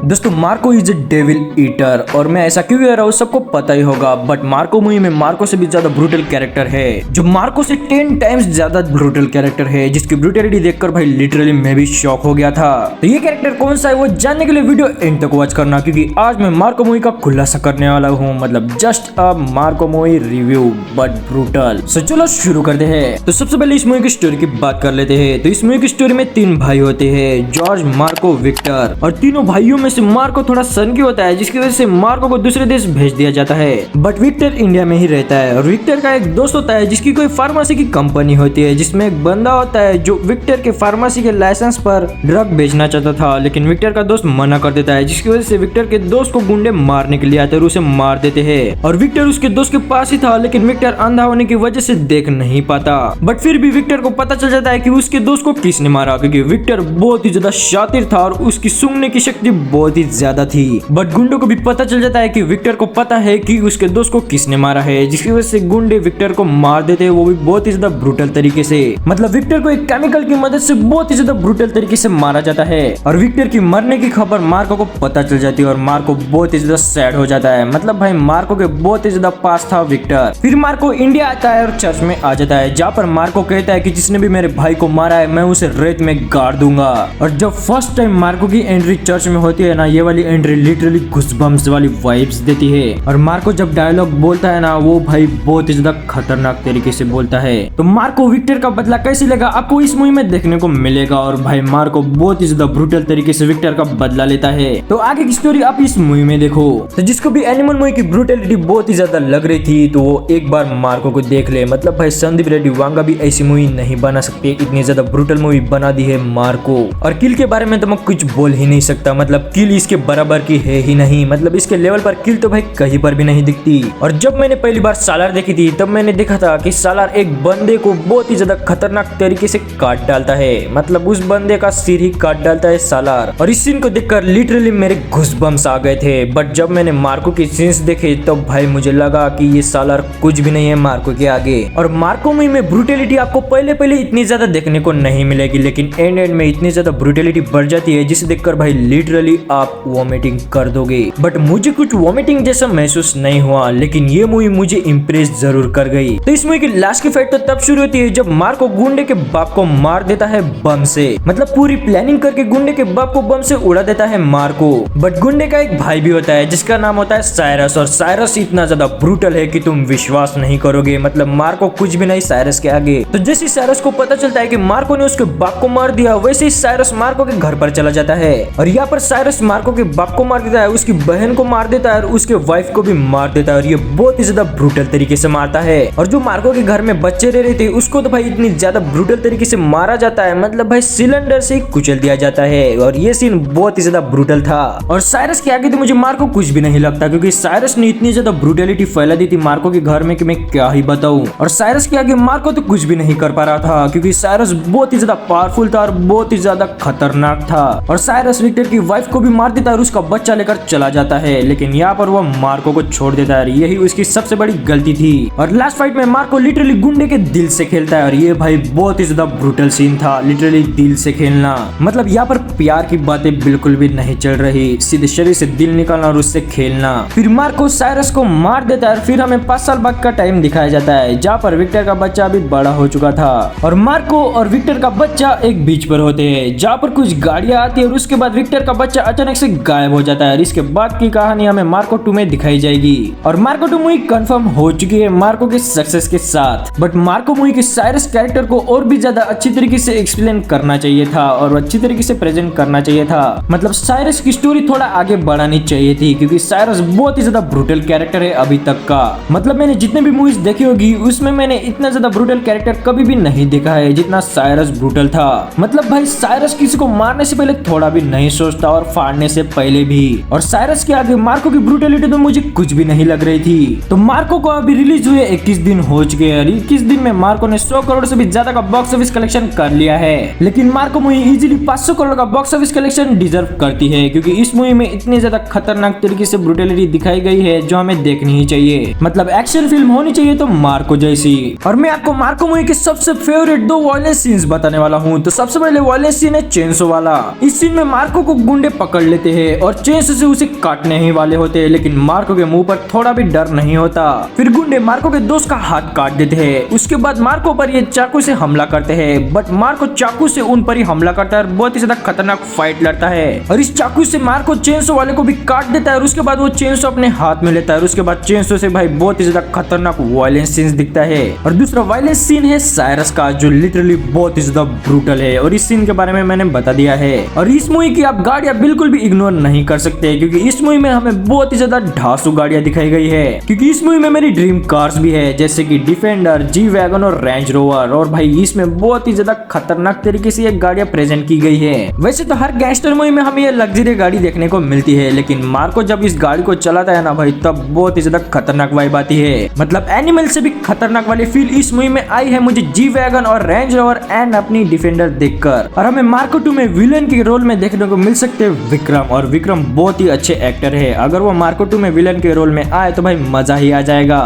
दोस्तों Marco is a devil eater और मैं ऐसा क्यों कह रहा हूँ सबको पता ही होगा, बट मार्को मूवी में मार्को से भी ज्यादा ब्रूटल कैरेक्टर है जो मार्को से 10 टाइम्स ज्यादा ब्रूटल कैरेक्टर है, जिसकी ब्रूटलिटी देखकर भाई लिटरली मैं भी शॉक हो गया था। तो ये कैरेक्टर कौन सा है वो जानने के लिए वीडियो एंड तक वॉच करना, क्योंकि आज मैं मार्को मूवी का खुलासा करने वाला हूँ। मतलब just a Marco movie review but brutal. So चलो शुरू करते हैं। तो सबसे पहले इस मूवी की स्टोरी की बात कर लेते हैं। तो इस मूवी की स्टोरी में 3 भाई होते हैं, जॉर्ज, मार्को, विक्टर। और तीनों भाइयों में से मार्को थोड़ा सनकी होता है, जिसकी वजह से मार्को को दूसरे देश भेज दिया जाता है, बट विक्टर इंडिया में ही रहता है। और विक्टर का एक दोस्त होता है जिसकी कोई फार्मेसी की कंपनी होती है, जिसमें एक बंदा होता है जो विक्टर के फार्मेसी के लाइसेंस पर ड्रग बेचना चाहता था, लेकिन विक्टर का दोस्त मना कर देता है, जिसकी वजह से विक्टर के दोस्त को गुंडे मारने के लिए आते हैं और उसे मार देते हैं। और विक्टर उसके दोस्त के पास ही था, लेकिन विक्टर अंधा होने की वजह से देख नहीं पाता। बट फिर भी विक्टर को पता चल जाता है कि उसके दोस्त को किसने मारा, क्योंकि विक्टर बहुत ही ज्यादा शातिर था और उसकी सूंघने की शक्ति बहुत ही ज्यादा थी। बट गुंडों को भी पता चल जाता है कि विक्टर को पता है कि उसके दोस्त को किसने मारा है, जिसकी वजह से गुंडे विक्टर को मार देते हैं, वो भी बहुत ही ज्यादा ब्रूटल तरीके से। मतलब विक्टर को एक केमिकल की मदद से बहुत ही ज्यादा ब्रूटल तरीके से मारा जाता है। और विक्टर की मरने की खबर मार्को को पता चल जाती है और मार्को बहुत ही ज्यादा सैड हो जाता है। मतलब भाई मार्को के बहुत ही ज्यादा पास था विक्टर। फिर मार्को इंडिया आता है और चर्च में आ जाता है, जहाँ पर मार्को कहता है कि जिसने भी मेरे भाई को मारा है मैं उसे रेत में गाड़ दूंगा। और जब फर्स्ट टाइम मार्को की एंट्री चर्च में होती है ना, ये वाली एंट्री लिटरली घुसबम्स वाली वाइब्स देती है। और मार्को जब डायलॉग बोलता है ना, वो भाई बहुत ही ज्यादा खतरनाक तरीके से बोलता है। तो मार्को विक्टर का बदला कैसे लेगा आपको इस मूवी में देखने को मिलेगा। और भाई मार्को बहुत ही ज्यादा ब्रूटल तरीके से विक्टर का बदला लेता है। तो आगे की स्टोरी आप इस मूवी में देखो। तो जिसको भी एनिमल मूवी की ब्रूटलिटी बहुत ही ज्यादा लग रही थी, तो वो एक बार मार्को को देख ले। मतलब भाई संदीप रेड्डी वांगा भी ऐसी मूवी नहीं बना सकते, इतनी ज्यादा ब्रूटल मूवी बना दी है मार्को। और किल के बारे में तो मैं कुछ बोल ही नहीं सकता, मतलब किल इसके बराबर की है ही नहीं। मतलब इसके लेवल पर किल तो भाई कहीं पर भी नहीं दिखती। और जब मैंने पहली बार सालार देखी थी, तब मैंने देखा था कि सालार एक बंदे को बहुत ही ज्यादा खतरनाक तरीके से काट डालता है। मतलब उस बंदे का सिर ही काट डालता है सालार। और इस सीन को देखकर लिटरली मेरे घुसबम्स आ गए थे। बट जब मैंने मार्को की सीन्स देखे, तब भाई मुझे लगा कि ये सालार कुछ भी नहीं है मार्को के आगे। और मार्को मूवी में ब्रूटलिटी आपको पहले इतनी ज्यादा देखने को नहीं मिलेगी, लेकिन एंड में इतनी ज्यादा ब्रूटलिटी बढ़ जाती है जिसे देखकर भाई लिटरली आप वॉमिटिंग कर दोगे। बट मुझे कुछ वॉमिटिंग जैसा महसूस नहीं हुआ, लेकिन ये मूवी मुझे इम्प्रेस जरूर कर गई। तो इस मूवी की लास्ट की फाइट तो तब शुरू होती है जब मार्को गुंडे के बाप को मार देता है बम से। मतलब पूरी प्लानिंग करके गुंडे के बाप को बम से उड़ा देता है मार्को। बट गुंडे का एक भाई भी होता है जिसका नाम होता है साइरस। और साइरस इतना ज्यादा ब्रूटल है कि तुम विश्वास नहीं करोगे। मतलब मार्को कुछ भी नहीं साइरस के आगे। तो जैसे साइरस को पता चलता है कि मार्को ने उसके बाप को मार दिया, वैसे ही साइरस मार्को के घर पर चला जाता है। और यहाँ पर साइरस मार्को के बाप को मार देता है, उसकी बहन को मार देता है और उसके वाइफ को भी मार देता है। और ये बहुत ही ज्यादा ब्रूटल तरीके से मारता है। और जो मार्को के घर में बच्चे रह रहे थे उसको तो भाई इतनी ज्यादा ब्रूटल तरीके से मारा जाता है, मतलब भाई सिलेंडर से ही कुचल दिया जाता है। और ये सीन बहुत ही ज्यादा ब्रूटल था। और साइरस के आगे तो मुझे मार्को कुछ भी नहीं लगता, क्योंकि साइरस ने इतनी ज्यादा ब्रूटलिटी फैला दी थी मार्को के घर में कि मैं क्या ही बताऊं। और साइरस के आगे मार्को तो कुछ भी नहीं कर पा रहा था, क्योंकि साइरस बहुत ही ज्यादा पावरफुल था और बहुत ही ज्यादा खतरनाक था। और साइरस विक्टर की वाइफ को भी मार देता है और उसका बच्चा लेकर चला जाता है, लेकिन यहाँ पर वो मार्को को छोड़ देता है। यही उसकी सबसे बड़ी गलती थी। और लास्ट फाइट में मार्को लिटरली गुंडे के दिल से खेलता है, और ये भाई बहुत ही ज्यादा ब्रूटल सीन था, लिटरली दिल से खेलना। मतलब यहाँ पर प्यार की बातें बिल्कुल भी नहीं चल रही, सीधे शरीर से दिल निकालना और उससे खेलना। फिर मार्को साइरस को मार देता है। फिर हमें 5 साल बाद का टाइम दिखाया जाता है, जहाँ पर विक्टर का बच्चा अभी बड़ा हो चुका था। और मार्को और विक्टर का बच्चा एक बीच पर होते हैं, जहाँ पर कुछ गाड़ियां आती है और उसके बाद विक्टर का बच्चा अचानक से गायब हो जाता है। और इसके बाद की कहानी हमें मार्को 2 में दिखाई जाएगी। और मार्को 2 मूवी कंफर्म हो चुकी है मार्को के सक्सेस के साथ। बट मार्को मूवी के साइरस कैरेक्टर को और भी ज्यादा अच्छी तरीके से एक्सप्लेन करना चाहिए था और अच्छी तरीके से प्रेजेंट करना चाहिए था। मतलब साइरस की स्टोरी थोड़ा आगे बढ़ानी चाहिए थी, क्योंकि साइरस बहुत ही ज्यादा ब्रूटल कैरेक्टर है अभी तक का। मतलब मैंने जितने भी मूवीज देखी होगी उसमें मैंने इतना ज्यादा ब्रूटल कैरेक्टर कभी भी नहीं देखा है जितना साइरस ब्रूटल था। मतलब भाई साइरस किसी को मारने से पहले थोड़ा भी नहीं सोचता और फाड़ने से पहले भी। और साइरस के आगे मार्को की ब्रूटलिटी तो मुझे कुछ भी नहीं लग रही थी। तो मार्को को अभी रिलीज हुए 21 दिन हो चुके हैं। 21 दिन में मार्को ने 100 करोड़ से भी ज्यादा का बॉक्स ऑफिस कलेक्शन कर लिया है। लेकिन मार्को मूवी इजीली 500 करोड़ का बॉक्स ऑफिस कलेक्शन डिजर्व करती है, क्योंकि इस मूवी में इतनी ज्यादा खतरनाक तरीके से ब्रूटलिटी दिखाई गई है जो हमें देखनी ही चाहिए। मतलब एक्शन फिल्म होनी चाहिए तो मार्को जैसी। और मैं आपको मार्को मूवी के सबसे फेवरेट 2 वायलेंस सीन्स बताने वाला हूँ। तो सबसे पहले वायलेंस सीन है चेनसो वाला। इस सीन में मार्को को गुंडे पकड़ पकड़ लेते हैं और चेंस से उसे काटने ही वाले होते हैं, लेकिन मार्को के मुंह पर थोड़ा भी डर नहीं होता। फिर गुंडे मार्को के दोस्त का हाथ काट देते हैं। उसके बाद मार्को पर ये चाकू से हमला करते हैं, बट मार्को चाकू से उन पर ही हमला करता है और बहुत ही ज्यादा खतरनाक फाइट लड़ता है। और इस चाकू से मार्को चेंसो वाले को भी काट देता है और उसके बाद वो चेंसो अपने हाथ में लेता है और उसके बाद चेंसो से भाई बहुत ही ज्यादा खतरनाक वायलेंस सीन दिखता है। और दूसरा वायलेंस सीन है साइरस का, जो लिटरली बहुत ही ज्यादा ब्रूटल है और इस सीन के बारे में मैंने बता दिया है। और इस मूवी की आप गाड़ियां बिल्कुल भी इग्नोर नहीं कर सकते, क्योंकि इस मूवी में हमें बहुत ही ज्यादा ढांसू गाड़ियां दिखाई गई है। क्योंकि इस मूवी में मेरी ड्रीम कार्स भी है, जैसे कि डिफेंडर, जी वैगन और रेंज रोवर। और भाई इसमें बहुत ही ज्यादा खतरनाक तरीके से ये गाड़ियां प्रेजेंट की गई है। वैसे तो हर गैंगस्टर मूवी में हमें ये लग्जरी गाड़ी देखने को मिलती है, लेकिन मार्को जब इस गाड़ी को चलाता है ना भाई, तब बहुत ही ज्यादा खतरनाक वाइब आती है। मतलब एनिमल से भी खतरनाक वाली फील इस मूवी में आई है मुझे जी वैगन और रेंज रोवर एंड अपनी डिफेंडर देखकर। और हमें मार्को 2 में विलन के रोल में देखने को मिल सकते हैं विक्रम, और विक्रम बहुत ही अच्छे एक्टर है। अगर वो मार्को 2 में विलन के रोल में आए तो भाई मजा ही आ जाएगा।